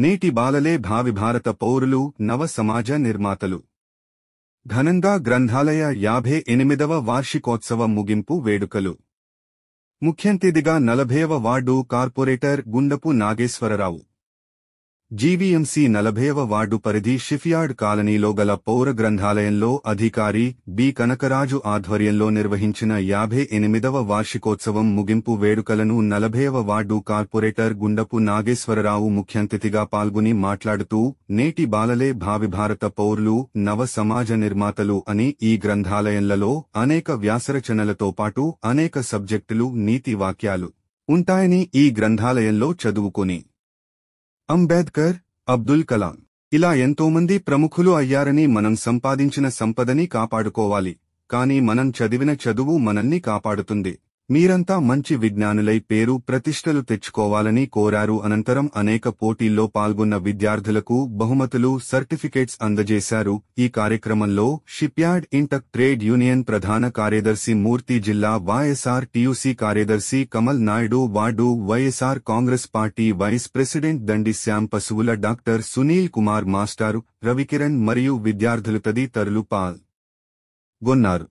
నేటి బాలలే భావి భారత పౌరులు, నవ సమాజ నిర్మాతలు. ఘనంగా గ్రంథాలయ 58వ వార్షికోత్సవ ముగింపు వేడుకలు. ముఖ్యంతిథిగా 40వ ward corporator Gundapu Nageswararao. GVMC 40వ వార్డు పరిధి షిఫ్యార్డ్ కాలనీలో గల పౌర గ్రంథాలయంలో అధికారి బి కనకరాజు ఆధ్వర్యంలో నిర్వహించిన 58వ వార్షికోత్సవం ముగింపు వేడుకలను 40వ వార్డు కార్పొరేటర్ గుండపు నాగేశ్వరరావు ముఖ్యంతిథిగా పాల్గొని మాట్లాడుతూ, నేటి బాలలే భావి భారత పౌరులు, నవ సమాజ నిర్మాతలు అని ఈ గ్రంథాలయంలలో అనేక వ్యాసరచనలతో పాటు అనేక సబ్జెక్టులు, నీతి వాక్యాలు ఉంటాయని ఈ గ్రంథాలయంలో చదువుకొని అంబేద్కర్, అబ్దుల్ కలాం ఇలా ఎంతోమంది ప్రముఖులు అయ్యారని మనం సంపాదించిన సంపదని కాపాడుకోవాలి. కాని మనం చదివిన చదువు మనల్ని కాపాడుతుంది. మీరంతా మంచి విజ్ఞానులై పేరు ప్రతిష్టలు తెచ్చుకోవాలని కోరారు. అనంతరం అనేక పోటీల్లో పాల్గొన్న విద్యార్థులకు బహుమతులు, సర్టిఫికేట్స్ అందజేశారు. ఈ కార్యక్రమంలో షిప్యార్డ్ ఇంటర్ ట్రేడ్ యూనియన్ ప్రధాన కార్యదర్శి మూర్తి, జిల్లా వైఎస్ఆర్ టీయూసీ కార్యదర్శి Kamal Naidu, ward YSR Congress party vice president Dandi Shyam, పశువుల డాక్టర్ సునీల్ కుమార్ మాస్టారు, రవికిరణ్ మరియు విద్యార్థులు తదితరులు పాల్గొన్నారు.